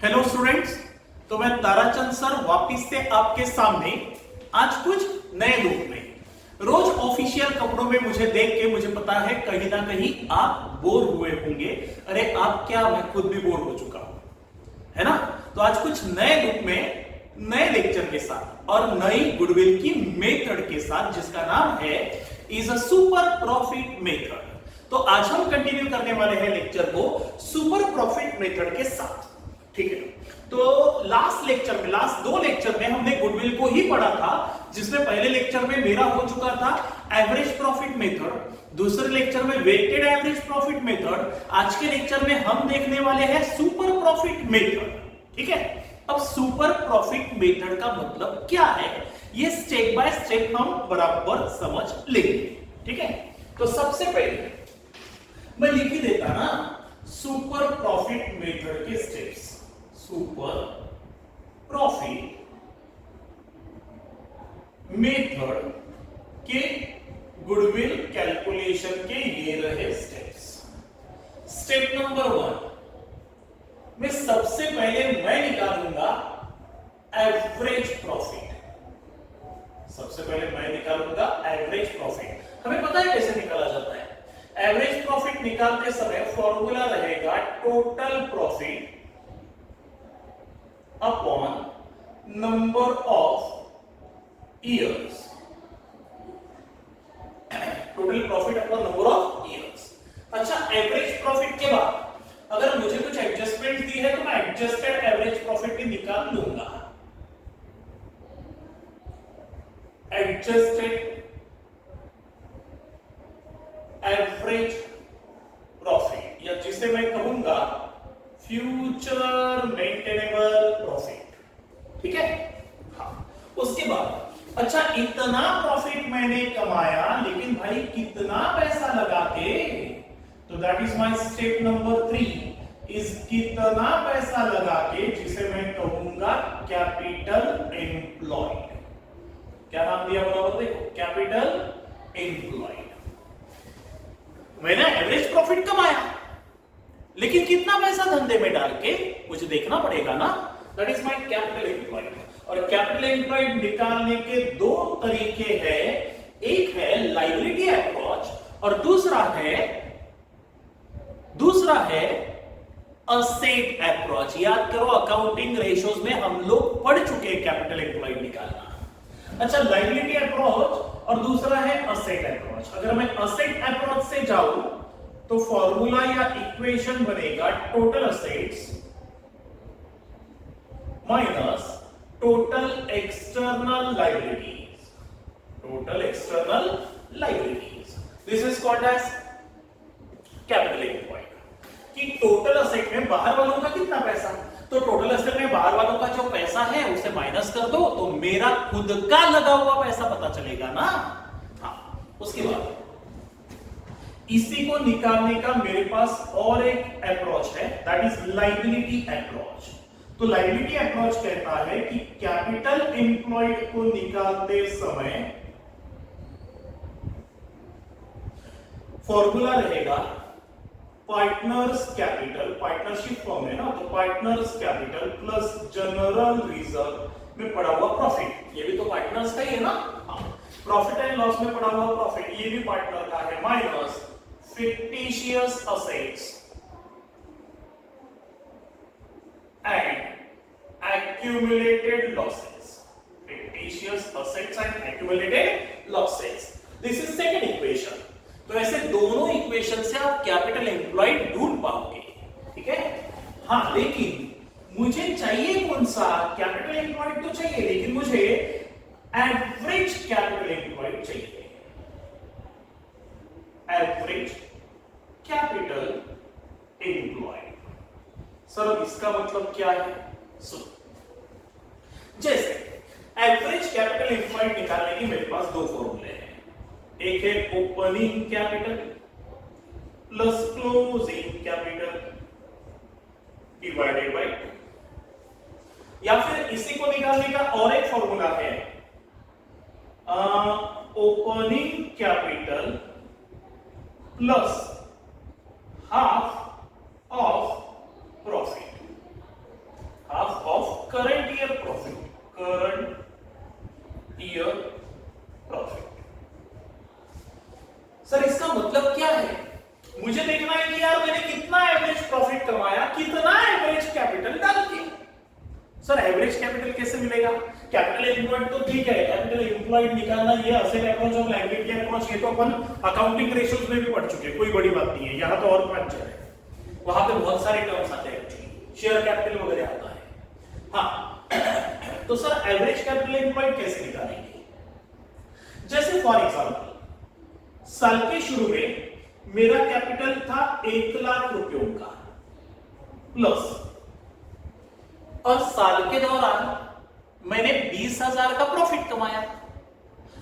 Hello students. तो मैं Tarachand sir वापिस से आपके सामने आज कुछ नए लुक में। रोज ऑफिशियल कपड़ों में मुझे देख के मुझे पता है कहीं ना कहीं आप बोर हुए होंगे। अरे आप क्या, मैं खुद भी बोर हो चुका हूं, है ना। तो आज कुछ नए लुक में, नए लेक्चर के साथ और नई गुडविल की मेथड के साथ, जिसका नाम है is a super profit method. तो आज हम कंटिन्यू करने वाले हैं लेक्चर को सुपर प्रॉफिट मेथड के साथ, ठीक है। तो लास्ट लेक्चर में, लास्ट दो लेक्चर में हमने गुडविल को ही पढ़ा था, जिसमें पहले लेक्चर में मेरा हो चुका था एवरेज प्रॉफिट मेथड, दूसरे लेक्चर में वेटेड एवरेज प्रॉफिट मेथड। आज के लेक्चर में हम देखने वाले हैं सुपर प्रॉफिट मेथड, ठीक है। अब सुपर प्रॉफिट मेथड का मतलब क्या है, ये स्टेप बाय स्टेप हम बराबर समझ लेंगे, ठीक है। तो सबसे पहले मैं लिख ही देता ना सुपर प्रॉफिट मेथड के स्टेप्स। सुपर प्रॉफिट मेथड के गुडविल कैलकुलेशन के ये रहे स्टेप्स। स्टेप नंबर 1 में सबसे पहले मैं निकालूंगा एवरेज प्रॉफिट। सबसे पहले मैं निकालूंगा एवरेज प्रॉफिट। हमें पता है कैसे निकाला जाता है। एवरेज प्रॉफिट निकालते समय फॉर्मूला रहेगा total profit upon number of years. Total profit upon number of years. अच्छा, एवरेज प्रॉफिट के बाद अगर मुझे कुछ एडजस्टमेंट दी है तो मैं एडजस्टेड एवरेज प्रॉफिट भी निकाल लूंगा। एडजस्टेड एवरेज प्रॉफिट, या जिसे मैं कहूंगा फ्यूचर मेंटेनेबल प्रॉफिट, ठीक है। हाँ, उसके बाद अच्छा, इतना प्रॉफिट मैंने कमाया, लेकिन भाई कितना पैसा लगा के, तो that is my step number 3 is कितना पैसा लगा के, जिसे मैं कहूंगा कैपिटल एम्प्लॉयड। क्या नाम दिया बराबर देखो, कैपिटल एम्प्लॉयड। मैंने एवरेज प्रॉफिट कमाया, लेकिन कितना पैसा धंधे में डाल के मुझे देखना पड़ेगा ना, that is my capital employed. और कैपिटल एम्प्लॉयड निकालने के दो तरीके हैं, एक है लायबिलिटी अप्रोच और दूसरा है असेट अप्रोच। याद करो, अकाउंटिंग रेशियोज में हम लोग पढ़ चुके हैं कैपिटल एम्प्लॉयड निकालना। अच्छा, लायबिलिटी अप्रोच और दूसरा है असेट अप्रोच। अगर मैं असेट अप्रोच से जाऊं तो फॉर्मूला या इक्वेशन बनेगा total assets minus total external liabilities. Total external liabilities, this is called as capital employed. कि टोटल असेट में बाहर वालों का कितना पैसा, तो टोटल असेट में बाहर वालों का जो पैसा है उसे माइनस कर दो, तो मेरा खुद का लगा हुआ पैसा पता चलेगा ना। हाँ, उसके बाद इसी को निकालने का मेरे पास और एक अप्रोच है, दैट इज लायबिलिटी अप्रोच। तो लायबिलिटी अप्रोच कहता है कि कैपिटल एम्प्लॉयड को निकालते समय फॉर्मूला रहेगा पार्टनर्स कैपिटल, पार्टनरशिप फॉर्म है ना, तो partners capital plus general reserve में पड़ा हुआ प्रॉफिट, ये भी तो पार्टनर्स का ही है ना। प्रॉफिट एंड लॉस में पड़ा हुआ प्रॉफिट, ये भी पार्टनर का है, minus fictitious assets and accumulated losses. Fictitious assets and accumulated losses. This is second equation. तो ऐसे दोनों इक्वेशन से आप कैपिटल एम्प्लॉयड ढूंढ पाओगे, ठीक है। हाँ, लेकिन मुझे चाहिए कौन सा, कैपिटल एम्प्लॉयड तो चाहिए, लेकिन मुझे एवरेज कैपिटल एम्प्लॉयड चाहिए। Average capital employed. सर इसका मतलब क्या है, सुनो। जैसे एवरेज कैपिटल एम्प्लॉयड निकालने की मेरे पास दो फॉर्मूले हैं, एक है opening capital plus closing capital divided by, या फिर इसी को निकालने का और एक फॉर्मूला है opening capital plus half of profit. Sir average capital कैसे मिलेगा? कैपिटल एम्प्लॉयड तो ठीक है, कैपिटल एम्प्लॉयड निकालना ये असेट अप्रोच और लायबिलिटी अप्रोच, ये तो अपन अकाउंटिंग रेशियोज में भी पढ़ चुके हैं, कोई बड़ी बात नहीं है। यहाँ तो और पंचर है, वहां पे बहुत सारे टर्म्स आते हैं, शेयर कैपिटल वगैरह आता है। हाँ तो सर एवरेज कैपिटल एम्प्लॉयड कैसे निकालेंगे? जैसे फॉर एग्जांपल साल के शुरू में मेरा कैपिटल था 1,00,000 रुपयों का प्लस, और साल के दौरान मैंने 20,000 का प्रॉफिट कमाया,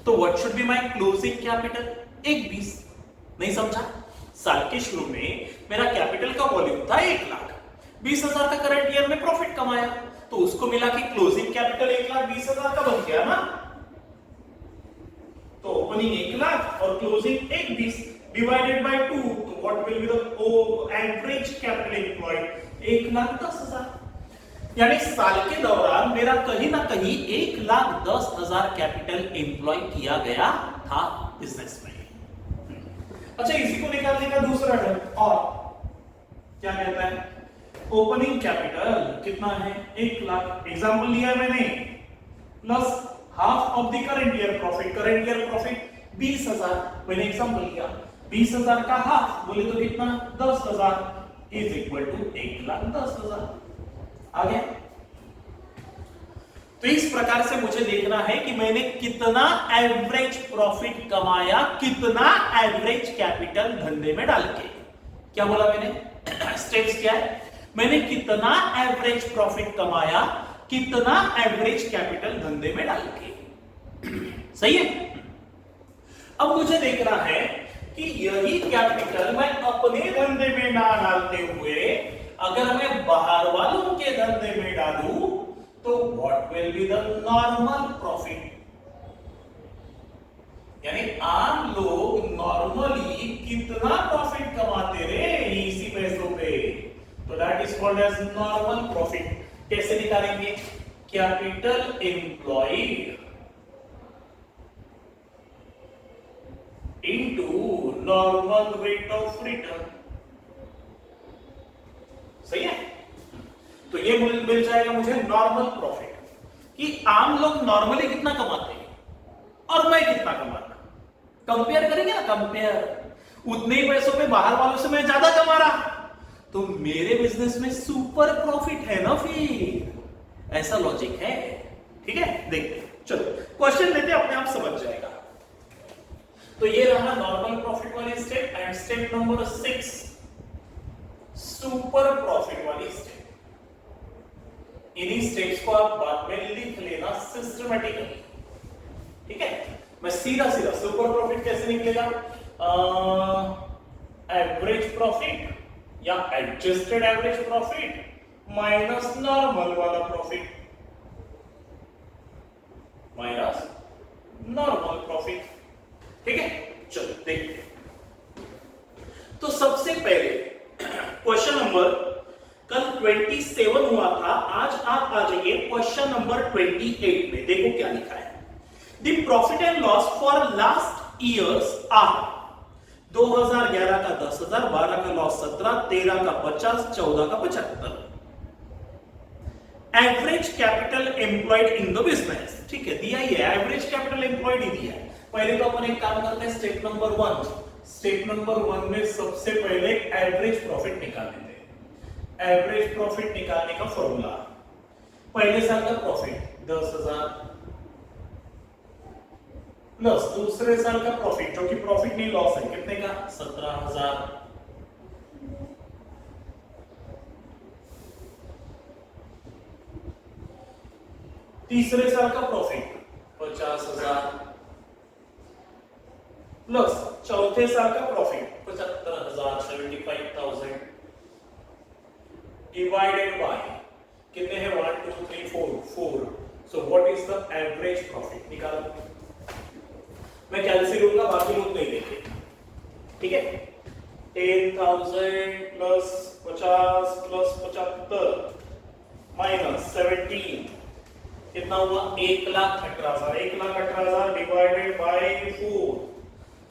तो what should be my closing capital? 1,20,000। नहीं समझा? साल के शुरू में मेरा कैपिटल का वॉल्यूम था 1,00,000, 20,000 का करंट ईयर में प्रॉफिट कमाया, तो उसको मिला कि क्लोजिंग कैपिटल 1,20,000 का बन गया ना। तो ओपनिंग 1,00,000 और क्लोजिंग 1,20,000 डिवाइडेड बाय 2, तो what will be the average capital employed? 1,10,000। यानी साल के दौरान मेरा कहीं ना कहीं 1,10,000 कैपिटल एम्प्लॉय किया गया था बिजनेस में। अच्छा, इसी को निकालने का दूसरा है, और क्या कहता है? ओपनिंग कैपिटल कितना है? 1,00,000 एग्जांपल लिया मैंने, plus half of the current year profit. Current year profit 20,000 मैंने एग्जांपल लिया, 20,000 का हाफ बोले तो कितना? 10,000 इज इक्वल टू 1,10,000। आ गया? तो इस प्रकार से मुझे देखना है कि मैंने कितना एवरेज प्रॉफिट कमाया, कितना एवरेज कैपिटल धंधे में डाल के। क्या बोला मैंने? स्टेप्स क्या है? मैंने कितना एवरेज प्रॉफिट कमाया, कितना एवरेज कैपिटल धंधे में डाल के। सही है? अब मुझे देखना है कि यही कैपिटल मैं अपने धंधे में ना डालते हुए अगर मैं बाहर वालों के धंधे में डालूं तो what will be the normal profit? यानी आम लोग नॉर्मली कितना प्रॉफिट कमाते रहे इसी पैसों पे, तो that is called as normal profit. कैसे निकालेंगे? Capital employed into normal rate of return. सही है? तो ये मिल जाएगा मुझे नॉर्मल प्रॉफिट, कि आम लोग नॉर्मली कितना कमाते हैं और मैं कितना कमाता। कंपेयर करेंगे ना, कंपेयर। उतने ही पैसों पे बाहर वालों से मैं ज्यादा कमा रहा, तो मेरे बिजनेस में सुपर प्रॉफिट है ना, फिर ऐसा लॉजिक है। ठीक है, देखते चलो क्वेश्चन लेते, अपने आप समझ जाएगा। तो ये रहा नॉर्मल प्रॉफिट वाली step, and step number 6 super profit वाली स्टेप। इन्हीं स्टेप्स को आप बाद में लिख लेना सिस्टमैटिकली। ठीक है, मैं सीधा सीधा सुपर प्रॉफिट कैसे निकलेगा? एवरेज प्रॉफिट या adjusted average profit minus normal वाला प्रॉफिट, माइनस नॉर्मल प्रॉफिट। ठीक है, चलो देखते हैं। तो सबसे पहले क्वेश्चन नंबर, कल 27 हुआ था, आज आप आ जाइए क्वेश्चन नंबर 28 में। देखो क्या लिखा है। The profit and loss for last years are 2011 का 10,000, 12 का लॉस 17, 13 का 50, 14 का 75। Average capital employed in the business. ठीक है, दिया ही है, एवरेज कैपिटल एम्प्लॉयड ही दिया है। पहले तो अपन एक काम करते हैं, स्टेप नंबर 1। स्टेप नंबर 1 में सबसे पहले एवरेज प्रॉफिट निकालने थे। एवरेज प्रॉफिट निकालने का फॉर्मूला, पहले साल का प्रॉफिट 10,000 प्लस दूसरे साल का प्रॉफिट, जो कि प्रॉफिट नहीं लॉस है, कितने का? 17,000 तीसरे साल का प्रॉफिट 50,000 प्लस चौथे साल का प्रॉफिट 75,000, 75,000 डिवाइडेड बाय कितने हैं? 1 2 3 4। So what is the average profit? निकालो। मैं कैलकुलेट लूंगा, बाकी लोग नहीं देंगे। ठीक है, 10,000 प्लस 50 प्लस 75 माइनस 17 कितना हुआ? 1,18,000। 1,18,000 divided by 4,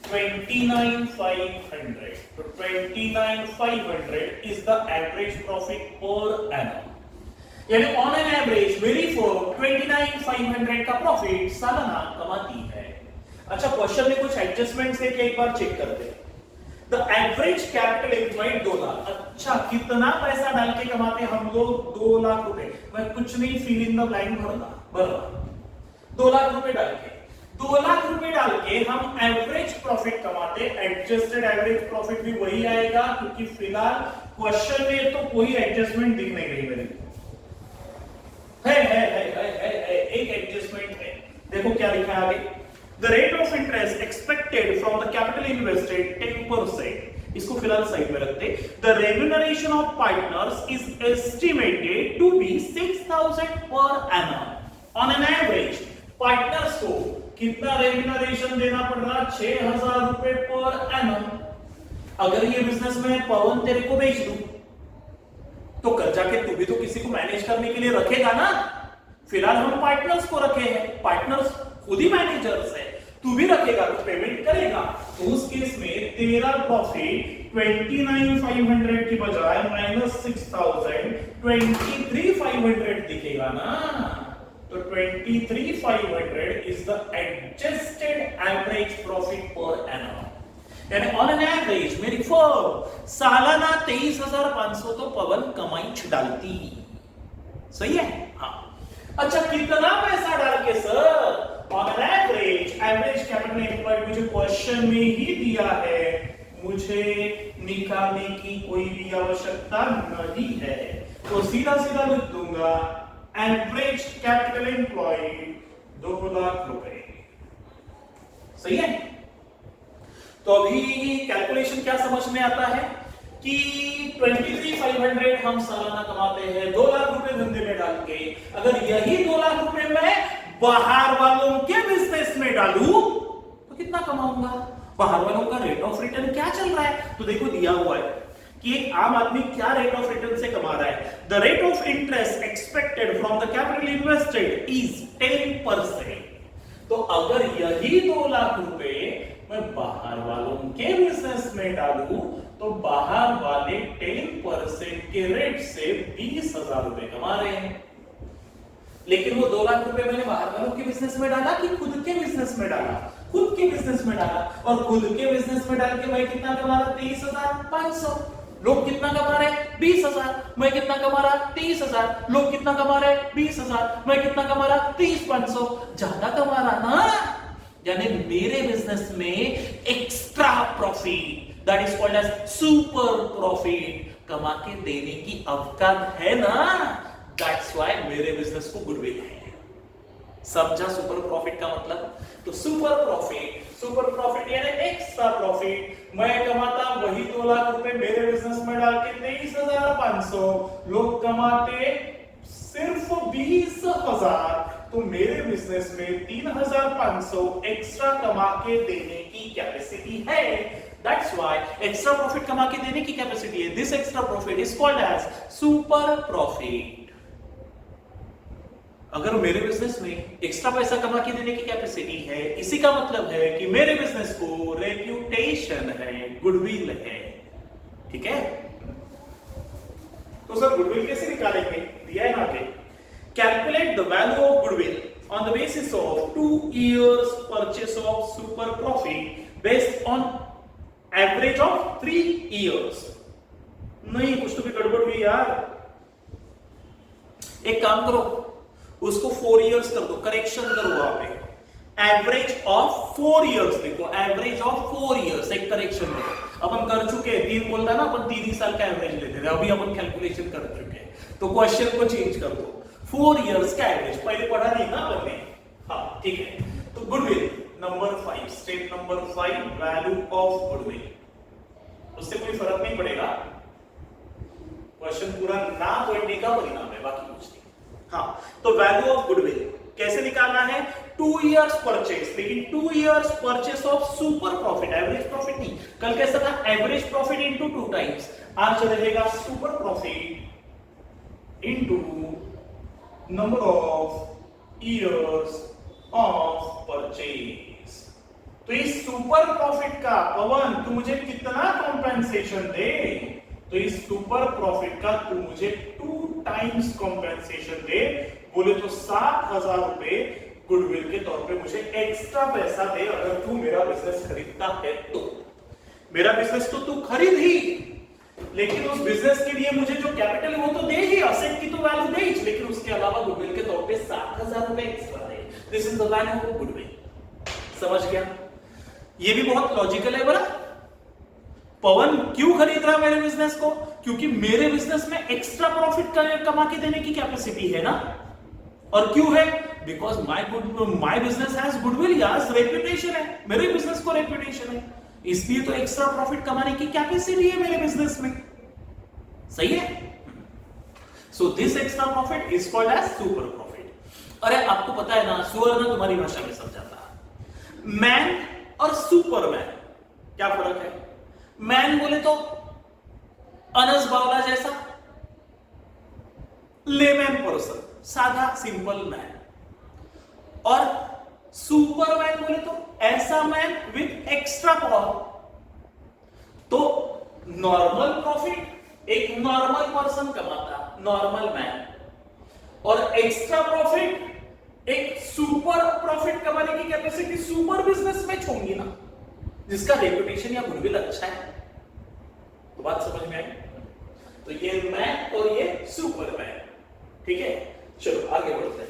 29,500. So 29,500 is the average profit per annum. यानी ऑन एन एवरेज मेरी फर्म 29,500 का प्रॉफिट सालाना कमाती है। अच्छा, क्वेश्चन में कुछ एडजस्टमेंट्स है कि एक बार चेक करते हैं। The average capital employed 2 lakh. अच्छा, कितना पैसा डाल के कमाते हैं हम लोग? 2 लाख रुपए। मैं कुछ नहीं, फिल इन द ब्लैंक भरना 2 लाख रुपए डाल के 2 लाख रुपए डाल के हम एवरेज प्रॉफिट कमाते। एडजस्टेड एवरेज प्रॉफिट भी वही आएगा, क्योंकि फिलहाल क्वेश्चन में तो कोई एडजस्टमेंट दिख नहीं रही मेरे को। है एक एडजस्टमेंट है। देखो क्या लिखा है आगे। The rate of interest expected from the capital invested 10%। इसको फिलहाल साइड में रखते। The remuneration of partners is estimated to be 6,000 per annum. On an average partners को कितना रेम्यूनरेशन देना पड़ रहा? 6,000 रुपए पर एनम। अगर ये बिजनेस में पवन तेरे को बेच दूं तो कल जाके तू भी तो किसी को मैनेज करने के लिए रखेगा ना। फिलहाल हम पार्टनर्स को रखे हैं, पार्टनर्स खुद ही मैनेजर्स है, तू भी रखेगा तो पेमेंट करेगा। तो उस केस में तेरा प्रॉफिट 29,500 की बजाय -6,000 23,500 दिखेगा ना। तो 23,500 is the adjusted average profit per annum. यानी ऑन एन एवरेज मेरी फर्म सालाना 23,500 तो पवन कमाई डालती। सही है? हाँ। अच्छा, कितना पैसा डाल के sir? On an average capital employed मुझे क्वेश्चन में ही दिया है, मुझे निकालने की कोई भी आवश्यकता नहीं है, तो सीधा सीधा लिख दूंगा एवरेज कैपिटल एम्प्लॉयड 2 लाख रुपए। सही है? तो अभी कैलकुलेशन क्या समझ में आता है कि 23,500 हम सालाना कमाते हैं 2 लाख रुपए धंधे में डाल के। अगर यही 2 लाख रुपए मैं बाहर वालों के बिजनेस में डालूं तो कितना कमाऊंगा? बाहर वालों का रेट ऑफ रिटर्न क्या चल रहा है? तो देखो दिया हुआ है कि एक आम आदमी क्या रेट ऑफ रिटर्न से कमा रहा है। The rate of interest expected from the capital invested is 10%। तो अगर यही 2 लाख रुपए मैं बाहर वालों के बिजनेस में डालूं तो बाहर वाले 10% के रेट से 20,000 रुपए कमा रहे हैं। लेकिन वो 2 लाख रुपए मैंने बाहर वालों के बिजनेस में डाला कि खुद के बिजनेस में डाला? खुद के बिजनेस में डाला। और खुद के बिजनेस में डाल के मैं कितना कमा रहा? 23,500। लोग कितना कमा रहे? 20,000। मैं कितना कमा रहा? 30,000। लोग कितना कमा रहे? 20,000। मैं कितना कमा रहा? 30,500। ज्यादा कमा रहा ना। यानी मेरे बिजनेस में extra profit, that is called as super profit, कमा के देने की अवकाश है ना। दैट्स व्हाई मेरे बिजनेस को गुडविल है। समझा सुपर प्रॉफिट का मतलब? तो सुपर प्रॉफिट यानी एक्स्ट्रा प्रॉफिट। मैं कमाता वही 2 लाख रुपए मेरे बिजनेस में डाल के 23,500, लोग कमाते सिर्फ 20,000, तो मेरे बिजनेस में 3,500 एक्स्ट्रा कमा के देने की कैपेसिटी है। That's why एक्स्ट्रा प्रॉफिट कमा के देने की कैपेसिटी है। This extra profit is called as super profit। अगर मेरे बिजनेस में एक्स्ट्रा पैसा कमा के देने की कैपेसिटी है, इसी का मतलब है कि मेरे बिजनेस को रेप्यूटेशन है, गुडविल है। ठीक है? तो सर गुडविल कैसे निकालेंगे? दिया है ना आगे। Calculate the value of goodwill on the basis of 2 years purchase of super profit based on average of 3 years। नहीं, कुछ तो भी गड़बड़ हुई यार। एक काम करो, उसको 4 इयर्स कर दो, करेक्शन करो वहां पे। एवरेज ऑफ 4 इयर्स देखो, एवरेज ऑफ 4 इयर्स एक करेक्शन करो। अपन कर चुके हैं, 3 बोलता ना, अपन 3 ही साल का एवरेज लेते थे, अभी अपन कैलकुलेशन कर चुके हैं। तो क्वेश्चन को चेंज कर दो, 4 इयर्स का एवरेज। पहले पढ़ा नहीं ना आपने? हाँ, ठीक है। तो goodwill number 5, step number 5, value of goodwill. उससे कोई फर्क नहीं पड़ेगा, क्वेश्चन पूरा ना पढ़ने का परिणाम है, बाकी कुछ नहीं। हाँ, तो वैल्यू ऑफ गुडविल कैसे निकालना है? 2 इयर्स परचेस, लेकिन 2 years purchase of super profit, average profit नहीं। कल कैसा था? Average profit into 2 times. आज रहेगा super profit into number of years of purchase. तो इस सुपर प्रॉफिट का पवन तू मुझे कितना कॉम्पेंसेशन दे? तो इस सुपर प्रॉफिट का तू मुझे 2 टाइम्स कॉम्पेंसेशन दे। बोले तो 7,000 रुपए गुडविल के तौर पे मुझे एक्स्ट्रा पैसा दे, अगर तू मेरा बिजनेस खरीदता है तो। मेरा बिजनेस तो तू खरीद ही, लेकिन उस बिजनेस के लिए मुझे जो कैपिटल है वो तो दे ही, असेट की तो वैल्यू दे ही, लेकिन उसके अलावा गुडविल के तौर पे 7,000 रुपए extra they. This is the value of goodwill. समझ गया? ये भी बहुत लॉजिकल है बड़ा। पवन क्यों खरीद रहा है मेरे बिजनेस को? क्योंकि मेरे बिजनेस में एक्स्ट्रा प्रॉफिट कमा के देने की कैपेसिटी है ना। और क्यों है? Because my business has goodwill, yes reputation है, मेरे बिजनेस को रेपुटेशन है, इसलिए तो एक्स्ट्रा प्रॉफिट कमाने की कैपेसिटी है मेरे बिजनेस में। सही है? So this extra profit is called as super profit. अरे आपको पता है ना, सुअर ना तुम्हारी भाषा में समझाता है। मैन और सुपरमैन क्या फर्क है? मैन बोले तो अनस बावला जैसा लेमैन पर्सन, साधा सिंपल मैन। और सुपरमैन बोले तो ऐसा मैन विथ एक्स्ट्रा पावर। तो नॉर्मल प्रॉफिट एक नॉर्मल पर्सन कमाता, नॉर्मल मैन, और एक्स्ट्रा प्रॉफिट एक सुपर प्रॉफिट कमाने की कैपेसिटी सुपर बिजनेसमैन होंगी ना, जिसका रेपुटेशन या गुडविल अच्छा है। तो बात समझ में आई? तो ये मैन और ये सुपरमैन। ठीक है, चलो आगे बढ़ते हैं।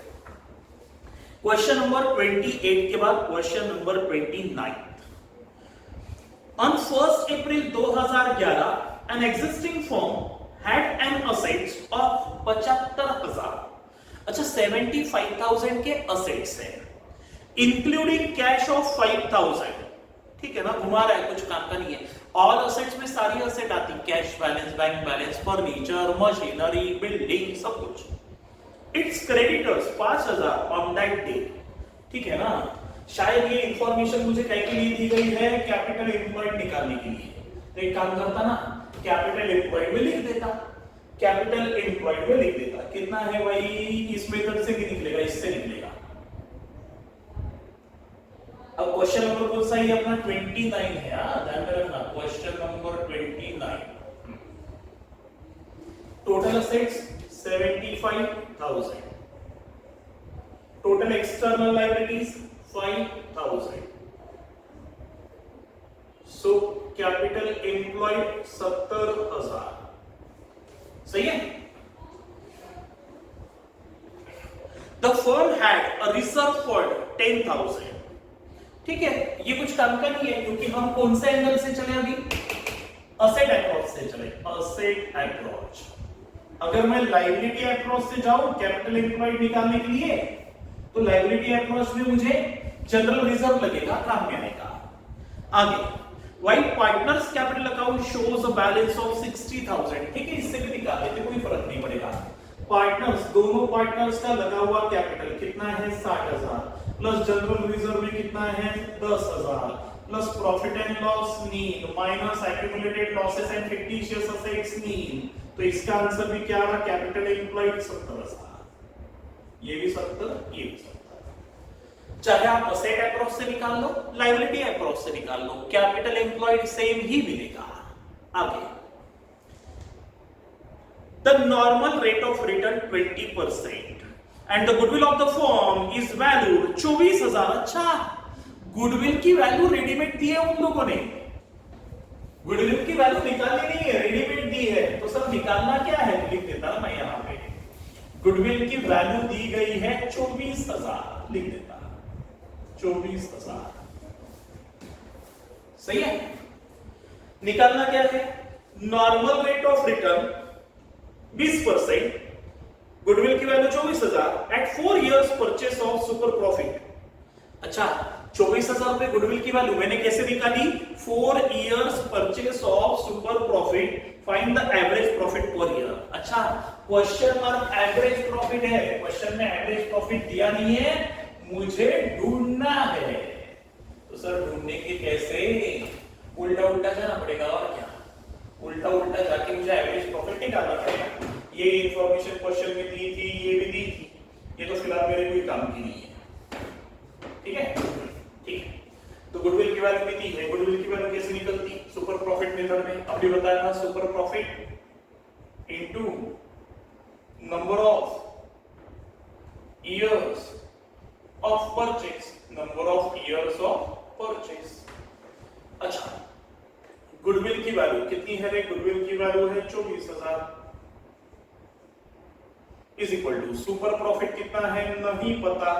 क्वेश्चन नंबर 28 के बाद question number 29। On 1 April 2011 an existing firm had an assets of 75,000। अच्छा, 75,000 के असेट्स है, इंक्लूडिंग कैश ऑफ 5,000। ठीक है ना, घुमा रहा है, कुछ काम का नहीं है। ऑल असेट्स में सारी असेट आती, cash balance, bank balance, furniture, machinery, building, सब कुछ। It's creditors 5,000 on that day. ठीक है ना, शायद ये इंफॉर्मेशन मुझे कहीं के लिए दी गई है, कैपिटल एम्प्लॉयड निकालने के लिए। तो एक काम करता ना, कैपिटल एम्प्लॉयड में लिख देता, कैपिटल एम्प्लॉयड में लिख देता। कितना है भाई? इस मेथड से भी निकलेगा, इससे निकलेगा। अब क्वेश्चन नंबर कौन सा है अपना? 29 है, ध्यान में रखना। Question number 29। Total assets 75,000, total external liabilities 5,000, so capital employed 70,000। सही है? The firm had a reserve fund 10,000। ठीक है, ये कुछ काम का नहीं है, क्योंकि हम कौन से एंगल से चले अभी? असेट अप्रोच से चले, असेट अप्रोच। अगर मैं लायबिलिटी अप्रोच से जाऊं कैपिटल एम्प्लॉयड निकालने के लिए, तो लायबिलिटी अप्रोच में मुझे जनरल रिजर्व लगेगा काम में आने का। आगे, while partners capital account shows a balance of 60,000। ठीक है, इससे भी निकाल लेते, कोई फर्क नहीं पड़ेगा। पार्टनर्स, दोनों पार्टनर्स का लगा हुआ कैपिटल कितना है? 60,000, प्लस जनरल रिजर्व में कितना है? 10,000, plus profit and loss nil, minus accumulated losses and fictitious assets nil. तो इसका आंसर भी क्या रहा? Capital employed 70,000। ये भी 70, ये भी 70। चाहे आप असेट अप्रोच से निकाल लो, लायबिलिटी अप्रोच से निकाल लो, कैपिटल एम्प्लॉयड सेम ही मिलेगा। आगे, the normal rate of return 20% and the goodwill of the firm is valued 24,000। अच्छा, गुडविल की वैल्यू रेडीमेड दी है उन लोगों ने, गुडविल की वैल्यू निकालनी नहीं है, रेडीमेड दी है। तो सब निकालना क्या है? लिख देता मैं यहां पे, गुडविल की वैल्यू दी गई है 24,000, लिख देता 24,000। सही है? निकालना क्या है? Normal rate of return 20%, goodwill की value 24,000 at 4 years purchase of super profit. अच्छा, 24,000 रुपए गुडविल की वैल्यू मैंने कैसे निकाली? 4 years purchase of super profit, find the average profit per year. अच्छा, क्वेश्चन मार्क एवरेज प्रॉफिट है, क्वेश्चन में एवरेज प्रॉफिट दिया नहीं है, मुझे ढूंढना है। तो सर ढूंढने के कैसे? उल्टा उल्टा जाना पड़ेगा, और क्या? उल्टा उल्टा जाके मुझे एवरेज प्रॉफिट निकालना पड़ेगा। ये इंफॉर्मेशन क्वेश्चन में दी थी, ये भी दी थी, ये तो फिलहाल मेरे कोई काम की नहीं है। ठीक है, ठीक है। तो गुडविल की वैल्यू भी दी है, गुडविल की वैल्यू कैसे निकलती? सुपर प्रॉफिट मेथड में। अभी बताया था super profit number of years of purchase, number of years of purchase। अच्छा, गुडविल की वैल्यू कितनी है रे? गुडविल की वैल्यू है 24,000 is equal to super profit कितना है नहीं पता,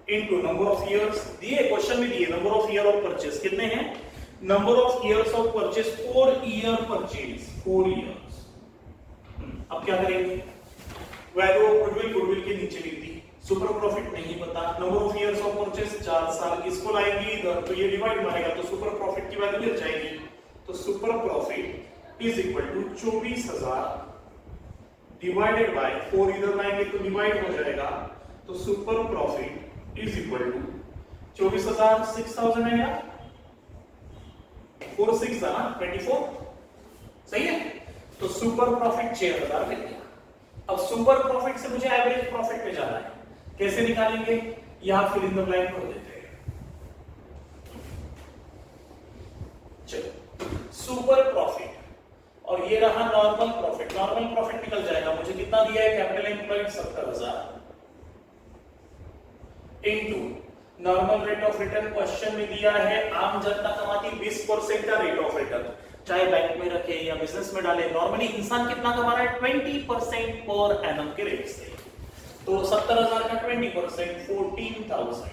इनटू नंबर ऑफ इयर्स दिए, क्वेश्चन में दिए number of year of purchase कितने हैं, number of years of purchase 4 year purchase 4 years. अब क्या करेंगे, वैल्यू ऑफ गुडविल गुडविल के नीचे लिख दी, सुपर प्रॉफिट नहीं पता, number of years of purchase 4 साल, इसको लाएंगे इधर तो ये डिवाइड मारेगा तो सुपर प्रॉफिट की वैल्यू मिल जाएगी। तो super profit is equal to 24,000 divided by 4, इधर लाएंगे तो डिवाइड हो जाएगा, तो super profit is equal to 24,000 6,000 है यार, 4 6 है ना 24, सही है। तो सुपर प्रॉफिट 6,000 मिल गया। अब सुपर प्रॉफिट से मुझे एवरेज प्रॉफिट पे जाना है, कैसे निकालेंगे, यहां फिल इन द ब्लैंक कर देते हैं। चलो, सुपर प्रॉफिट और ये रहा नॉर्मल प्रॉफिट, नॉर्मल प्रॉफिट निकल जाएगा, मुझे कितना दिया है, capital employed 70,000 into normal rate of return, question में दिया है आम जनता कमाती 20% का रेट ऑफ रिटर्न, चाहे बैंक में रखे या बिजनेस में डाले, नॉर्मली इंसान कितना कमा रहा है 20% पर एनम के रेट से, तो 70,000 का 20% 14,000,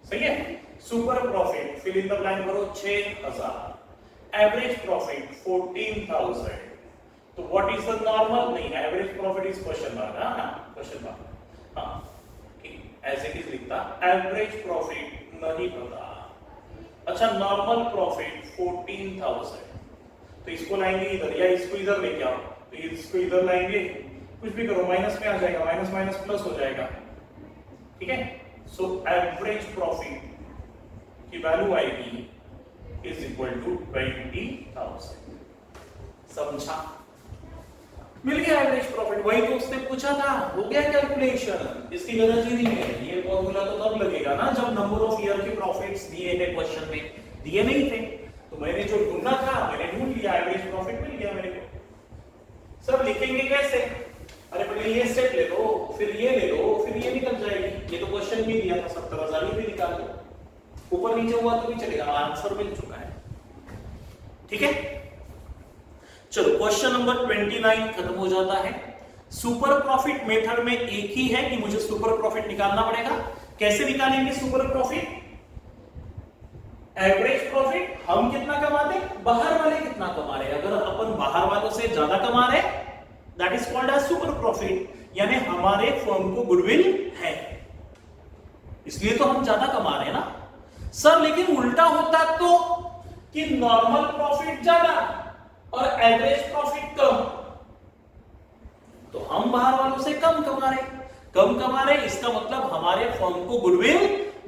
सही है। Super profit fill in the blank करो 6,000, एवरेज प्रॉफिट 14,000, तो व्हाट इज द नॉर्मल, नहीं average profit is question mark, हां क्वेश्चन मार्क, हां ऐसे किस लिखता, एवरेज प्रॉफिट नहीं पता। अच्छा, नॉर्मल प्रॉफिट 14,000, तो इसको लाएंगे इधर या इसको इधर लेके आओ, तो इसको इधर लाएंगे, कुछ भी करो माइनस में आ जाएगा, माइनस माइनस प्लस हो जाएगा, ठीक है। सो एवरेज प्रॉफिट की वैल्यू आएगी इज इक्वल टू 20,000, समझा, मिल गया एवरेज प्रॉफिट, वही तो उसने पूछा था, हो गया कैलकुलेशन, इसकी गरज ही नहीं है, ये फॉर्मूला तो तब लगेगा ना जब नंबर ऑफ ईयर के प्रॉफिट्स दिए थे, क्वेश्चन में दिए नहीं थे, तो मैंने जो ढूंढना था मैंने ढूंढ लिया, एवरेज प्रॉफिट मिल गया मेरे को। सर लिखेंगे कैसे, अरे पहले ये स्टेप ले लो, फिर ये ले लो, फिर ये निकल जाएगी, ये तो क्वेश्चन में दिया था 70,000, ये भी निकाल लो, ऊपर नीचे हुआ तो भी चलेगा, आंसर मिल चुका है, ठीक है। चलो क्वेश्चन नंबर 29 खत्म हो जाता है। सुपर प्रॉफिट मेथड में एक ही है कि मुझे सुपर प्रॉफिट निकालना पड़ेगा, कैसे निकालेंगे सुपर प्रॉफिट, एवरेज प्रॉफिट हम कितना कमाते, बाहर वाले कितना कमा रहे, अगर अपन बाहर वालों से ज्यादा कमा रहे that is called as super profit, यानी हमारे फर्म को गुडविल है इसलिए तो हम ज्यादा कमा रहे हैं ना। सर लेकिन उल्टा होता तो कि नॉर्मल प्रॉफिट ज्यादा और एवरेज प्रॉफिट कम, तो हम बाहर वालों से कम कमा रहे, इसका मतलब हमारे फर्म को गुडविल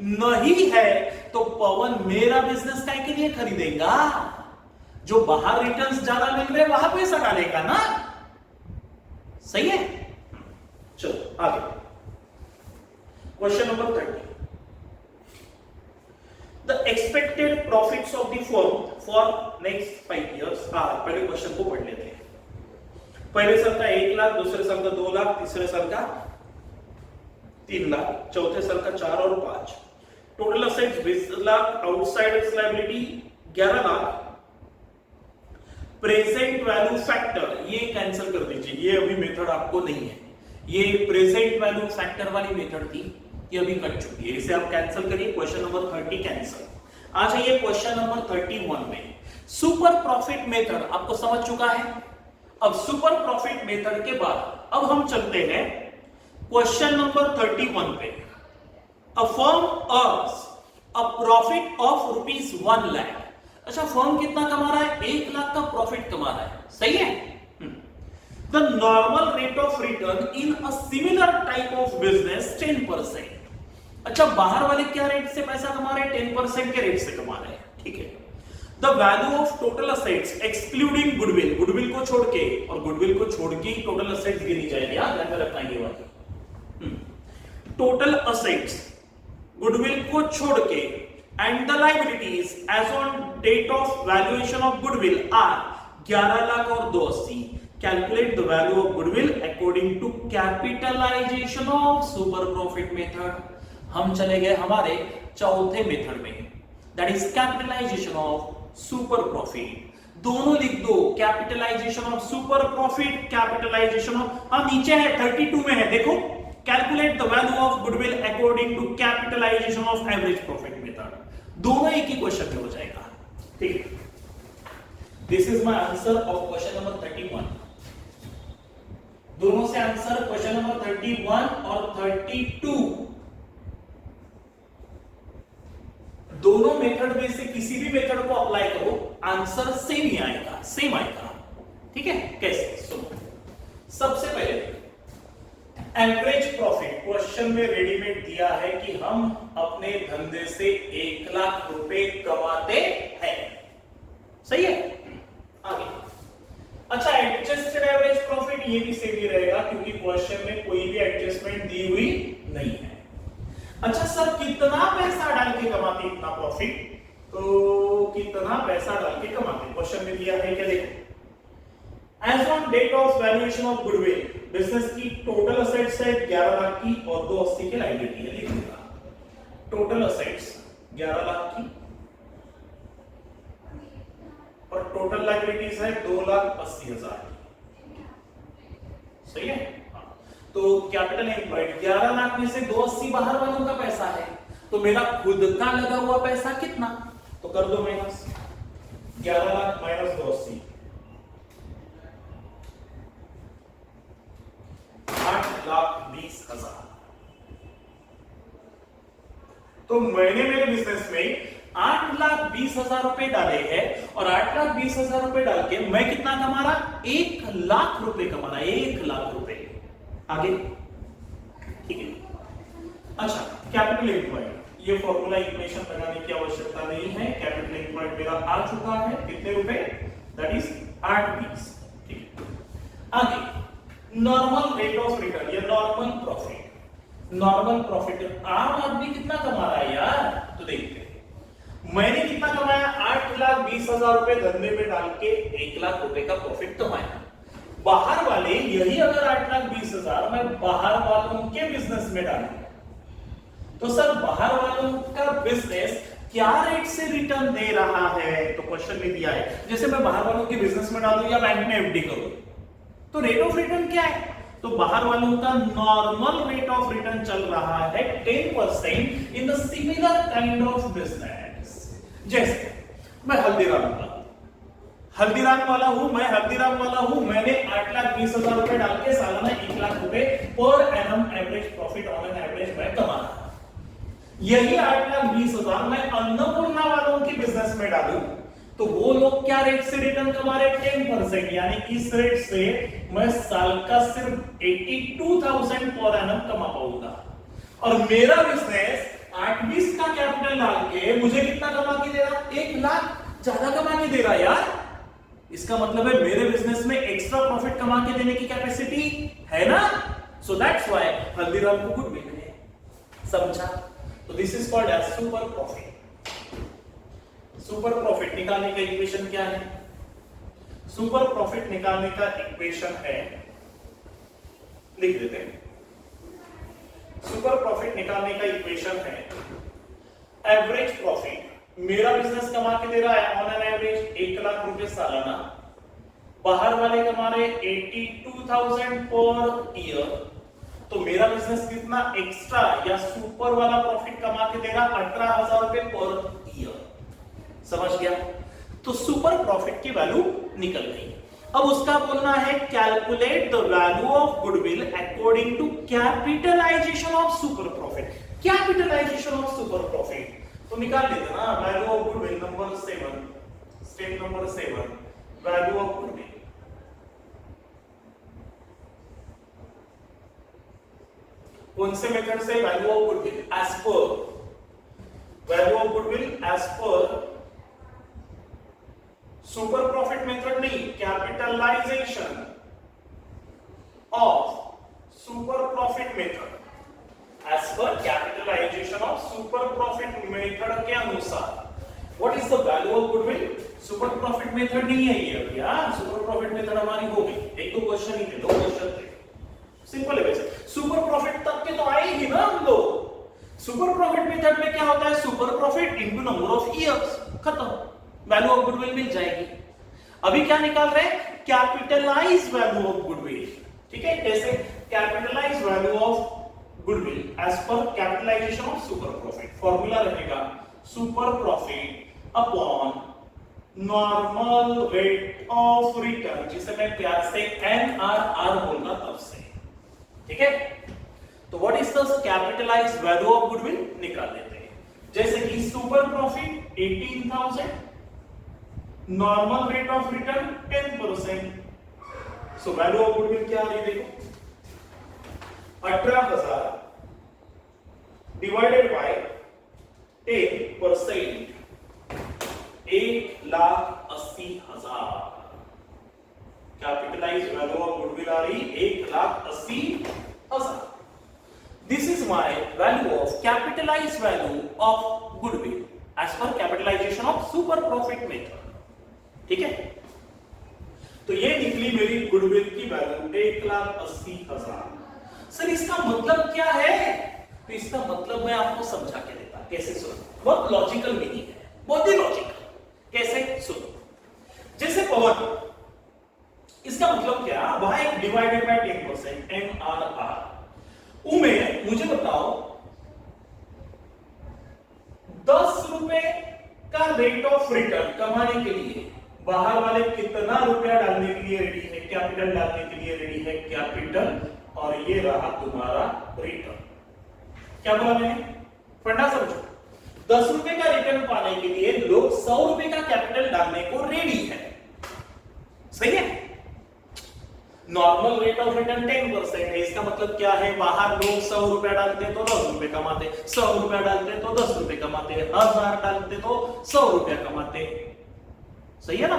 नहीं है, तो पवन मेरा बिजनेस काय के लिए खरीदेगा, जो बाहर रिटर्न्स ज्यादा मिल रहे वहां पैसा डालेगा ना, सही है। चलो आगे question number 30, The expected profits of the firm for next 5 years are, पहले क्वेश्चन को पढ़ लेते हैं, पहले साल का 1 लाख, दूसरे साल का 2 लाख, तीसरे साल का 3 लाख, चौथे साल का 4 और 5, total assets 20 lakh, outsiders liability 11 lakh, present value factor ये कैंसिल कर दीजिए, ये अभी मेथड आपको नहीं है, ये प्रेजेंट वैल्यू फैक्टर वाली मेथड थी, ये अभी कट चुकी है, इसे आप कैंसिल करिए, क्वेश्चन नंबर 30 कैंसिल। आ जाइए क्वेश्चन नंबर 31 में, सुपर प्रॉफिट मेथड आपको समझ चुका है। अब सुपर प्रॉफिट मेथड के बाद अब हम चलते हैं क्वेश्चन नंबर 31 पे। अ firm earns a profit of ₹1 lakh, अच्छा फर्म कितना कमा रहा है, 1 लाख का प्रॉफिट कमा रहा है, सही है। The normal rate of return in a similar type of business 10%, अच्छा बाहर वाले क्या रेट से पैसा कमा रहे हैं, 10% के रेट से कमा रहे हैं, ठीक है। The value of total assets excluding goodwill, goodwill को छोड़ के, और गुडविल को छोड़ के टोटल असेट्स गिनी जाएगी, याद रखना ये बात, टोटल असेट्स गुडविल को छोड़ के and the liabilities as on date of valuation of goodwill are 11 lakh और 280, calculate the value of goodwill according to capitalisation of super profit method. हम चले गए हमारे चौथे मेथड में, that is capitalisation of super profit. दोनों लिख दो, capitalisation of super profit, capitalisation of, हाँ नीचे है 32 में है देखो, calculate the value of goodwill according to capitalisation of average profit method. दोनों एक ही क्वेश्चन में हो जाएगा, ठीक है। This is my answer of question number 31। दोनों से आंसर क्वेश्चन नंबर 31 और 32, दोनों मेथड में से किसी भी मेथड को अप्लाई करो, आंसर सेम ही आएगा, सेम आएगा, ठीक है। कैसे? सुनो, सबसे पहले एवरेज प्रॉफिट क्वेश्चन में रेडीमेड दिया है कि हम अपने धंधे से 1 लाख रुपए कमाते हैं, सही है। आगे, अच्छा एडजस्टेड एवरेज प्रॉफिट, ये भी सेम ही रहेगा क्योंकि क्वेश्चन में कोई भी एडजस्टमेंट दी हुई नहीं है। अच्छा सर, कितना पैसा डाल के कमाते इतना प्रॉफिट, तो कितना पैसा डाल के कमाते क्वेश्चन में दिया है क्या, देखो। As on date of valuation of goodwill, business की टोटल असेट्स है 11 लाख की और 280 की लायबिलिटी है, लिखिएगा। टोटल असेट्स 11 लाख की और टोटल लायबिलिटीज है 2,80,000, सही है। तो कैपिटल एम्प्लॉयड 11 लाख में से 280 बाहर वालों का पैसा है, तो मेरा खुद का लगा हुआ पैसा कितना, तो कर दो माइनस 11 लाख माइनस 280, 8,20,000। तो मैंने मेरे बिजनेस में 8,20,000 रुपए डाले हैं और 8,20,000 रुपए डाल के मैं कितना कमा रहा, 1 लाख रुपए कमा रहा, 1 लाख रुपए। आगे, ठीक है। अच्छा, कैपिटल एम्प्लॉयड, ये फॉर्मूला इक्वेशन लगाने की आवश्यकता नहीं है, कैपिटल एम्प्लॉयड मेरा आ चुका है, कितने रुपए, दैट इज 8,20, ठीक है। आगे, नॉर्मल रेट ऑफ रिटर्न या नॉर्मल प्रॉफिट। नॉर्मल प्रॉफिट आम आदमी कितना कमा रहा है यार, तो देखते हैं। मैंने कितना कमाया, 8,20,000 रुपए धंधे में डाल के 1 लाख रुपए का प्रॉफिट कमाया। बाहर वाले यही अगर 8,20,000 मैं बाहर वालों के बिजनेस में डालूं, तो सर बाहर वालों का बिजनेस क्या रेट से रिटर्न दे रहा है, तो क्वेश्चन में दिया है। जैसे मैं बाहर वालों के बिजनेस में डालूं या बैंक में एफडी करूं, तो रेट ऑफ रिटर्न क्या है, तो बाहर वालों का नॉर्मल रेट ऑफ रिटर्न चल रहा है 10% in the similar kind of business. जैसे मैं हल्दीराम वाला हूं, मैंने 8,20,000 रुपए डाल के सालाना 1 लाख रुपए per annum average profit on an average मैं कमा रहा हूं। यही 8,20,000 मैं अन्नपूर्णा वालों के बिजनेस में डालूं, तो वो लोग क्या रेट से रिटर्न कमा रहे, 10%, यानी इस रेट से मैं साल का सिर्फ 82,000 पर एनम कमा पाऊंगा। और मेरा बिजनेस 8,20 का कैपिटल डाल के मुझे कितना कमा के दे रहा, 1 लाख ज्यादा कमा के दे रहा यार। इसका मतलब है मेरे बिजनेस में एक्स्ट्रा प्रॉफिट कमा के देने की कैपेसिटी है ना, सो दैट्स व्हाई हल्दीराम को गुडविल है, समझा। तो this is called as super profit. Super profit निकालने का इक्वेशन क्या है, सुपर प्रॉफिट निकालने का इक्वेशन है, लिख देते हैं। सुपर प्रॉफिट निकालने का इक्वेशन है, एवरेज प्रॉफिट, मेरा बिजनेस कमा के दे रहा है ऑन एन एवरेज 1 लाख रुपए सालाना, बाहर वाले कमा रहे 82,000 पर ईयर, तो मेरा बिजनेस कितना एक्स्ट्रा या सुपर वाला प्रॉफिट कमा के दे रहा 18,000 रुपए पर ईयर, समझ गया। तो सुपर प्रॉफिट की वैल्यू निकल गई। अब उसका बोलना है calculate the value of goodwill according to capitalisation of super profit. Capitalisation of super profit तो निकाल लेते ना, value of goodwill number 7, step number 7, value of goodwill. कौन से मेथड से, value of goodwill as per, value of goodwill as per super profit method नहीं, capitalisation of super profit method, as per capitalisation of super profit method के अनुसार what is the value of goodwill, super profit method नहीं है ये अभी। यार super profit method हमारी हो गई, एक दो क्वेश्चन ही थे, दो क्वेश्चन थे, सिंपल है वैसे। सुपर प्रॉफिट तक के तो आए ही ना हम लोग। सुपर प्रॉफिट मेथड में क्या होता है, super profit into number of years, खत्म, वैल्यू ऑफ गुडविल मिल जाएगी। अभी क्या निकाल रहे हैं, कैपिटलाइज वैल्यू ऑफ गुडविल। ठीक है, कैसे, capitalise value of goodwill as per capitalisation of super profit. Formula रहेगा super profit upon normal rate of return, जिसे मैं प्यार से NRR बोलना तब से। ठीक है, तो what is the capitalised value of goodwill निकाल लेते हैं। जैसे कि super profit 18,000, normal rate of return 10%। So value of goodwill क्या आ रही है, देखो 18,000 divided by 10%, 1,80,000। Capitalised value of goodwill आ रही 1,80,000। This is my value of capitalized value of goodwill as per capitalization of super profit method. ठीक है, तो ये निकली मेरी गुडविल की वैल्यू 1,80,000। सर इसका मतलब क्या है, तो इसका मतलब मैं आपको समझा के देता, कैसे सुनो, बहुत लॉजिकल मीनिंग है, बहुत ही लॉजिकल। कैसे सुनो, जैसे पवन, इसका मतलब क्या, y डिवाइडेड बाय 10% NRR। उमेर, मुझे बताओ 10 रुपए का रेट ऑफ रिटर्न कमाने के लिए बाहर वाले कितना रुपया डालने के लिए रेडी है, कैपिटल डालने के लिए रेडी है, कैपिटल, और ये रहा तुम्हारा रिटर्न। क्या बोला मैंने, फंडा समझो, 10 रुपए का रिटर्न पाने के लिए लोग 100 रुपए का कैपिटल डालने को रेडी है, सही है। नॉर्मल रेट ऑफ रिटर्न 10% है, इसका मतलब क्या है, बाहर लोग 100 रुपया डालते तो 10 रुपए कमाते, 100 रुपया डालते तो 10 रुपए कमाते, 1000 डालते तो 100 रुपया कमाते, सही है ना।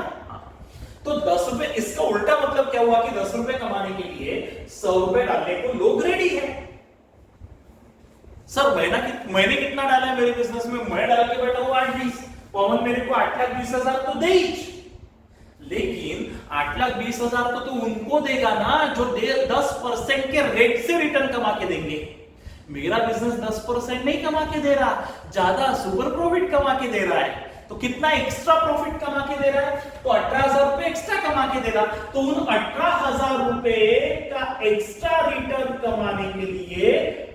तो 10 रुपए, इसका उल्टा मतलब क्या हुआ कि 10 रुपए कमाने के लिए 100 रुपए डालने को लोग रेडी है। सर मैंने कितना डाला है मेरे बिजनेस में, मैं डाल के बैठा हूं 8-20, पवन मेरे को 8,20,000 तो दे ही, लेकिन 8,20,000 तो उनको देगा ना जो 10% के रेट से रिटर्न कमा के देंगे। मेरा बिजनेस 10% नहीं कमा के दे रहा, ज्यादा सुपर प्रॉफिट कमा के दे रहा है। तो कितना एक्स्ट्रा प्रॉफिट कमा के दे रहा है, तो 18,000 रुपए एक्स्ट्रा कमा के दे रहा। तो उन 18,000 रुपए का एक्स्ट्रा रिटर्न कमाने के लिए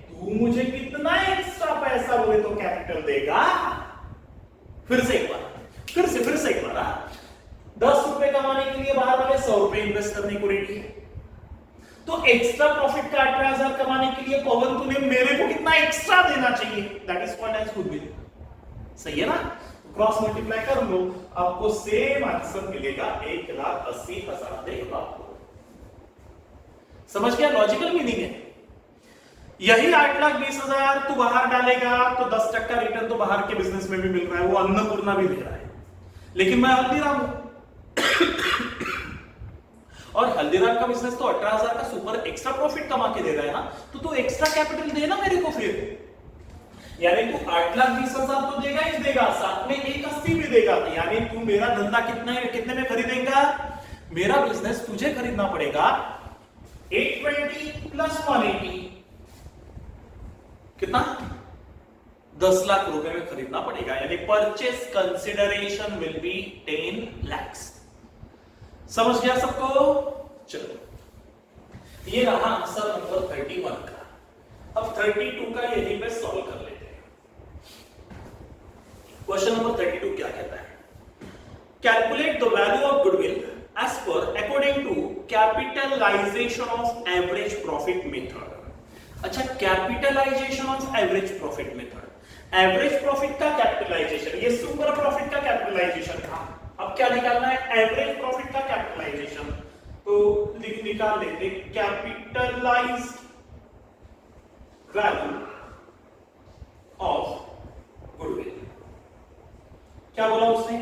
तू मुझे कितना एक्स्ट्रा पैसा बोले तो कैपिटल देगा। फिर से एक बार 10 रुपए कमाने के लिए बाहर वाले 100 रुपए इन्वेस्ट करने को रेडी है। तो एक्स्ट्रा प्रॉफिट का 18,000 कमाने के लिए पवन तूने मेरे को कितना एक्स्ट्रा देना चाहिए, that is called as goodwill, सही है ना। क्रॉस मल्टीप्लाई कर लो, आपको सेम आंसर मिलेगा 1,80,000। देखो आपको समझ गया, लॉजिकल मीनिंग है। यही 8,20,000 तू बाहर डालेगा तो 10% रिटर्न तो बाहर के बिजनेस में भी मिल रहा है, वो अन्नपूर्णा भी दे रहा है, लेकिन मैं हल्दीराम हूं और हल्दीराम का बिजनेस तो 18,000 का सुपर एक्स्ट्रा प्रॉफिट कमा के दे रहा है ना, तो तू एक्स्ट्रा कैपिटल देना मेरे को फिर, यानी तू 8,20,000 तो देगा ही देगा, साथ में 1,80 भी देगा, यानी तू मेरा धंधा कितने में खरीदेगा, मेरा बिजनेस तुझे खरीदना पड़ेगा 820 प्लस 180, कितना, 10 लाख रुपए में खरीदना पड़ेगा, यानी purchase consideration will be 10 lakh. समझ गया सबको। चलो ये रहा आंसर नंबर 31 का। अब 32 का यहीं पे सॉल्व कर लेते हैं। क्वेश्चन नंबर 32 क्या कहता है, calculate the value of goodwill as per according to capitalisation of average profit method. अच्छा, capitalisation of average profit method, average profit का कैपिटलाइजेशन, ये सुपर प्रॉफिट का कैपिटलाइजेशन था। अब क्या निकालना है, एवरेज प्रॉफिट का कैपिटलाइजेशन, तो निकाल लेते कैपिटलाइज्ड वैल्यू ऑफ गुडविल। क्या बोला उसने,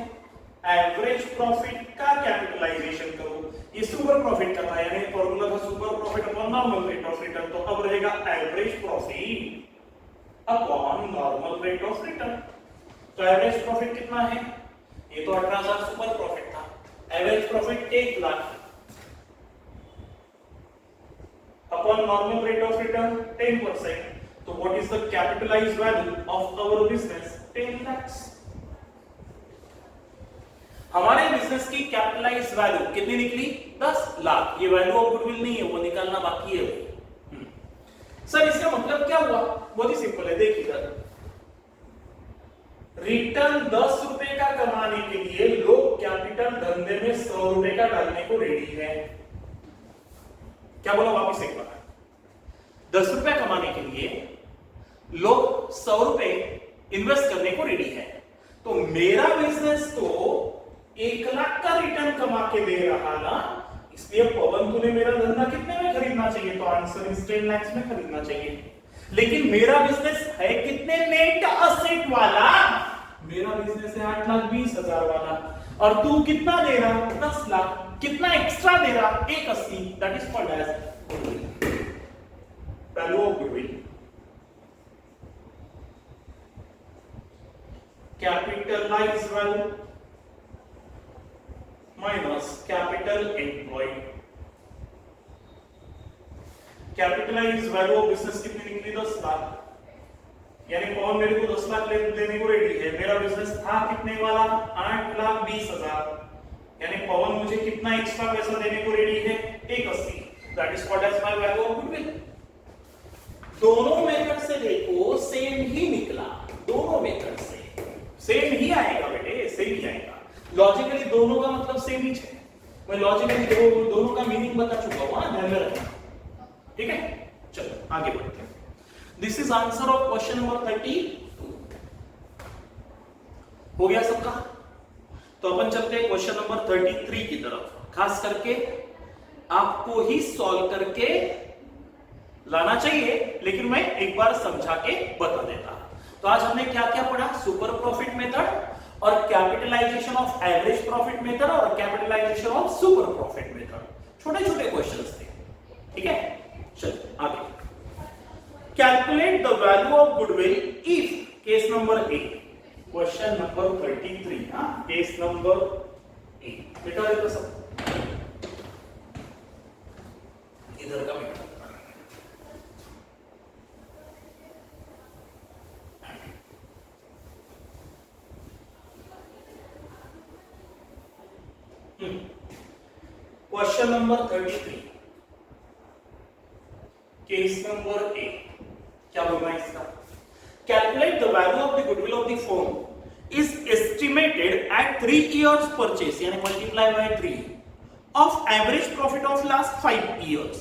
एवरेज प्रॉफिट का कैपिटलाइजेशन करो, ये सुपर प्रॉफिट का था, यानी फॉर्मूला था super profit upon normal rate of return, तो अब रहेगा average profit upon normal rate of return. तो एवरेज प्रॉफिट कितना है, ये तो 18,000 सुपर प्रॉफिट था। Average profit 1 lakh upon normal rate of return 10%। तो what is the capitalised value of our business? 10 lakhs। हमारे बिजनेस की कैपिटलाइज्ड वैल्यू कितनी निकली? 10 लाख। ये वैल्यू ऑफ गुडविल नहीं है, वो निकालना बाकी है। सर इसका मतलब क्या हुआ? बहुत ही सिंपल है, देखिए रिटर्न 10 रुपए का कमाने के लिए लोग कैपिटल धंधे में 100 रुपए का डालने को रेडी है। क्या बोला वापस एक बार? 10 रुपए कमाने के लिए लोग 100 रुपए इन्वेस्ट करने को रेडी है। तो मेरा बिजनेस तो 1 लाख का रिटर्न कमा के दे रहा ना, इसलिए पवन तूने मेरा धंधा कितने में खरीदना चाहिए? तो आंसर इज 10 lakhs में खरीदना चाहिए। लेकिन मेरा बिजनेस है कितने नेट असेट वाला? मेरा बिजनेस है 8,20,000 वाला, और तू कितना दे रहा? 10 लाख। कितना एक्स्ट्रा दे रहा? 180। That is called as value of goodwill. Capitalised value minus capital employed. Capitalised value of business कितनी निकली? 10 लाख। यानी पवन मेरे को 10 लाख देने को रेडी है। मेरा बिजनेस था कितने वाला? 8,20,000। यानी पवन मुझे कितना एक्स्ट्रा पैसा देने को रेडी है? 180। That is called as my value of goodwill. दोनों मेथड से देखो सेम ही निकला। दोनों मेथड से सेम ही आएगा बेटे, सेम ही आएगा। लॉजिकली दोनों का मतलब सेम ही है। मैं लॉजिकली दोनों का मीनिंग बता चुका हूं, ध्यान में रखना। ठीक है, चलो आगे बढ़ते हैं। This is answer of question number 32। हो गया सबका? तो अपन चलते हैं क्वेश्चन नंबर 33 की तरफ। खास करके आपको ही सॉल्व करके लाना चाहिए, लेकिन मैं एक बार समझा के बता देता। तो आज हमने क्या क्या पढ़ा? सुपर प्रॉफिट मेथड और capitalisation of average profit method और capitalisation of super profit method. छोटे छोटे क्वेश्चंस थे। ठीक है, चलो आगे। Calculate the value of goodwill if case number A. Question number 33। हाँ, केस नंबर ए। बेटा देखो सब इधर का बेटा। Question number 33 case number A. क्या बोलना है इसका? Calculate the value of the goodwill of the firm is estimated at 3 years purchase, यानी multiply by 3 of average profit of last 5 years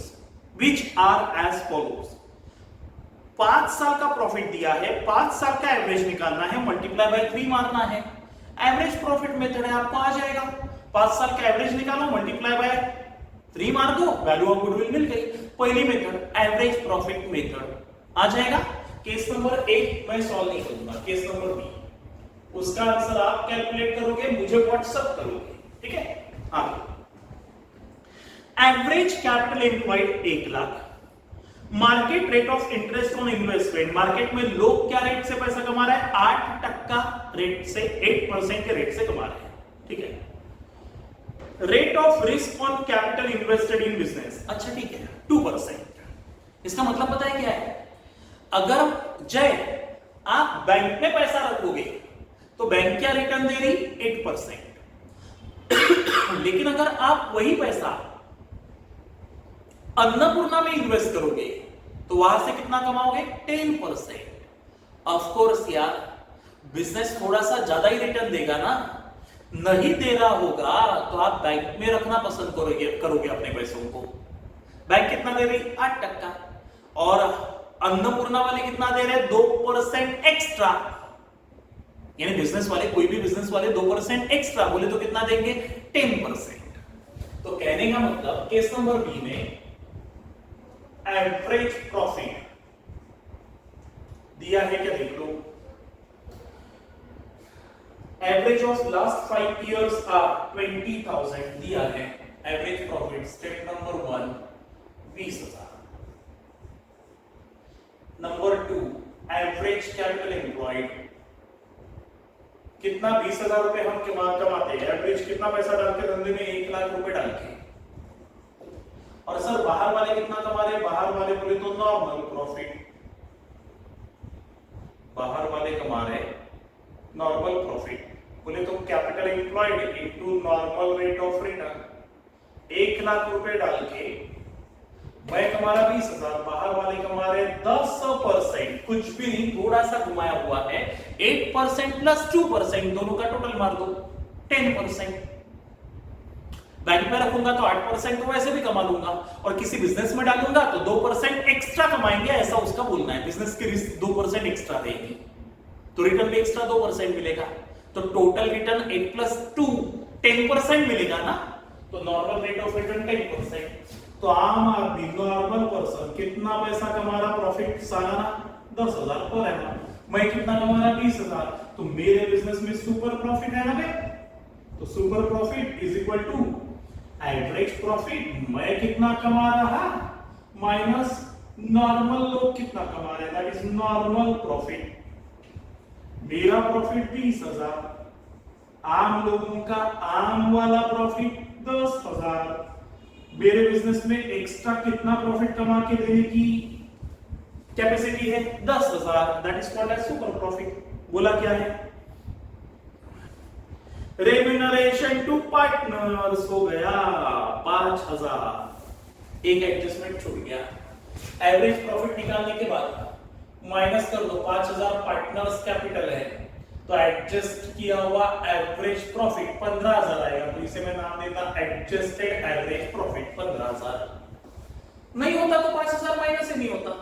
which are as follows. 5 साल का profit दिया है, 5 साल का एवरेज निकालना है, मल्टीप्लाई बाय 3 मारना है। एवरेज प्रॉफिट मेथड है, आपको आ जाएगा। 5 साल का एवरेज निकालो, मल्टीप्लाई बाय 3 मार दो, वैल्यू ऑफ गुडविल मिल गई। पहली मेथड एवरेज प्रॉफिट मेथड आ जाएगा। केस नंबर ए मैं सॉल्व नहीं करूंगा, केस नंबर बी उसका आंसर आप कैलकुलेट करोगे, मुझे व्हाट्सएप करोगे। ठीक है, आगे। Average capital employed 1 lakh. Market rate of interest on investment, market में लोग क्या रेट से पैसा कमा रहे हैं? 8% रेट से, 8% के रेट से कमा रहे हैं। ठीक है। Rate of risk on capital invested in business, अच्छा ठीक है 2%। इसका मतलब पता है क्या है? अगर जय आप बैंक में पैसा रखोगे तो बैंक क्या रिटर्न दे रही? 8%। लेकिन अगर आप वही पैसा अन्नपूर्णा में इन्वेस्ट करोगे तो वहां से कितना कमाओगे? 10%। ऑफ कोर्स यार, बिजनेस थोड़ा सा ज्यादा ही रिटर्न देगा ना। नहीं दे रहा होगा तो आप बैंक में रखना पसंद करोगे अपने पैसों को। बैंक कितना दे रही? 8%। और अन्नपूर्णा वाले कितना दे रहे? 2% एक्स्ट्रा। यानी बिजनेस वाले, कोई भी बिजनेस वाले 2% एक्स्ट्रा बोले तो कितना देंगे? 10%। तो कहने का मतलब केस नंबर बी में एवरेज प्रॉफिट दिया है क्या? देख लो। Average of last 5 years are 20,000 दिया है। Average profit step number 1 20,000। Number 2 average capital employed कितना 20,000 रुपए हम कमाते हैं, एवरेज कितना पैसा डाल के धंधे में, 1 लाख रुपए डाल के। और सर बाहर वाले कितना कमा रहे हैं, बाहर वाले बोले तो नॉर्मल प्रॉफिट, बाहर वाले कमा रहे नॉर्मल प्रॉफिट, बोले तो capital employed into normal rate of return. 1 lakh रुपए डाल के मैं कमा रहा 20,000, बाहर वाले कमा रहे 10%, कुछ भी नहीं, थोड़ा सा घुमाया हुआ है, 8% प्लस 2%, दोनों का टोटल मार दो 10%। बैंक में रखूंगा तो 8% तो वैसे भी कमा लूंगा, और किसी बिजनेस में डालूंगा तो 2% एक्स्ट्रा कमाएंगे, ऐसा उसका बोलना है। बिजनेस की रिस्क 2% एक्स्ट्रा देगी तो रिटर्न भी एक्स्ट्रा 2% मिलेगा, तो टोटल रिटर्न 8 प्लस 2 10% मिलेगा ना। तो नॉर्मल रेट ऑफ रिटर्न 10%। तो आम आदमी नॉर्मल पर्सन कितना पैसा कमा रहा, प्रॉफिट सालाना 10,000 पर एनम। मैं कितना कमा रहा 20,000, तो मेरे बिजनेस में सुपर प्रॉफिट है ना बे, तो super profit is equal to average profit. मैं कितना कमा रहा माइनस नॉर्मल लोग कितना कमा रहे, दैट इज नॉर्मल प्रॉफिट। मेरा प्रॉफिट 20,000, आम लोगों का आम वाला प्रॉफिट 10,000। मेरे बिजनेस में एक्स्ट्रा कितना प्रॉफिट कमा के देने की कैपेसिटी है 10,000, that is called as super profit. बोला क्या है, रेम्यूनरेशन टू पार्टनर्स हो गया 5,000, एक एडजस्टमेंट छूट गया। एवरेज प्रॉफिट निकालने के बाद माइनस कर दो 5,000, पार्टनर्स कैपिटल है तो एडजस्ट किया हुआ एवरेज प्रॉफिट 15,000 आएगा, तो इसे मैं नाम देता एडजस्टेड एवरेज प्रॉफिट 15,000। नहीं होता तो 5,000 माइनस ही नहीं होता,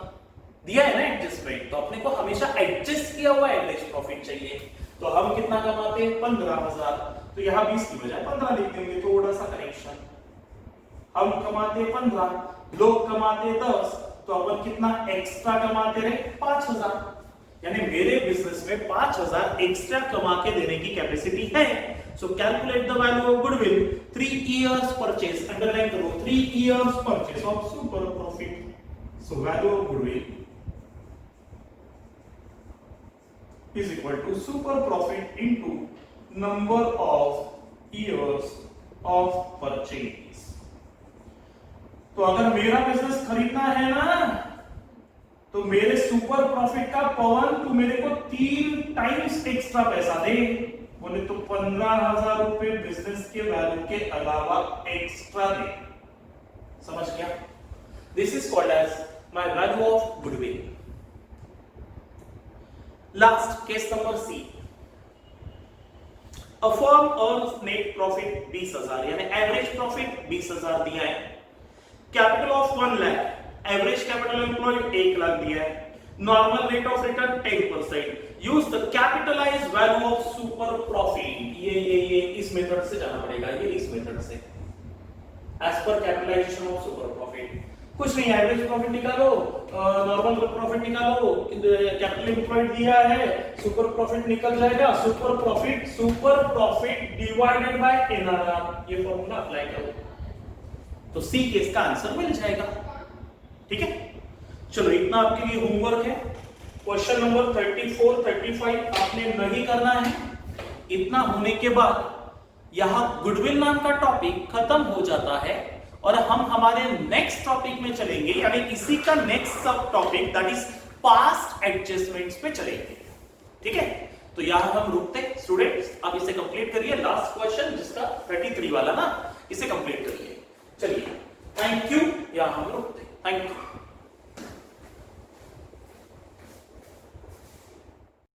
दिया है ना एडजस्टमेंट, तो अपने को हमेशा एडजस्ट किया हुआ एवरेज प्रॉफिट चाहिए। तो हम कितना कमाते हैं 15,000, तो यहां 20 की बजाय 15 लिख देंगे, थोड़ा सा करेक्शन। हम कमाते 15, लोग कमाते 10, तो अपन कितना एक्स्ट्रा कमाते रहे 5,000, यानी मेरे बिजनेस में 5,000 एक्स्ट्रा कमा के देने की कैपेसिटी है। सो calculate the value of goodwill 3 years purchase, underline करो 3 years purchase of super profit. So value of goodwill is equal to super profit into number of years of purchase। तो अगर मेरा बिजनेस खरीदना है ना, तो मेरे सुपर प्रॉफिट का पवन तू मेरे को 3 टाइम्स एक्स्ट्रा पैसा दे, बोले तो 15,000 रुपए बिजनेस के वैल्यू के अलावा एक्स्ट्रा दे। समझ गया? This is called as my value of goodwill. Last case number C, a firm earns net profit 20,000, यानी एवरेज प्रॉफिट 20,000 दिया है, capital of 1 lakh, average capital employed 1 lakh दिया है, normal rate of return 10%। Use the capitalised value of super profit. ये इस method से जाना पड़ेगा, ये इस मेथड से, as per capitalisation of super profit. कुछ नहीं, एवरेज प्रॉफिट निकालो, नॉर्मल प्रॉफिट निकालो, कैपिटल एम्प्लॉयड दिया है, सुपर प्रॉफिट निकल जाएगा, super profit divided by NRR, ये फॉर्मूला अप्लाई करो तो सी केस का आंसर मिल जाएगा। ठीक है, चलो इतना आपके लिए होमवर्क है। क्वेश्चन नंबर 34, 35 आपने नहीं करना है। इतना होने के बाद यहां गुडविल नाम का टॉपिक खत्म हो जाता है और हम हमारे नेक्स्ट टॉपिक में चलेंगे, यानी इसी का नेक्स्ट सब topic that is past adjustments पे चलेंगे। ठीक है, तो यहां हम रुकते हैं। स्टूडेंट्स आप इसे कंप्लीट करिए, लास्ट क्वेश्चन जिसका 33 वाला ना, इसे कंप्लीट करिए। चलिए, थैंक यू, यहां हम रुकते हैं। Thank you.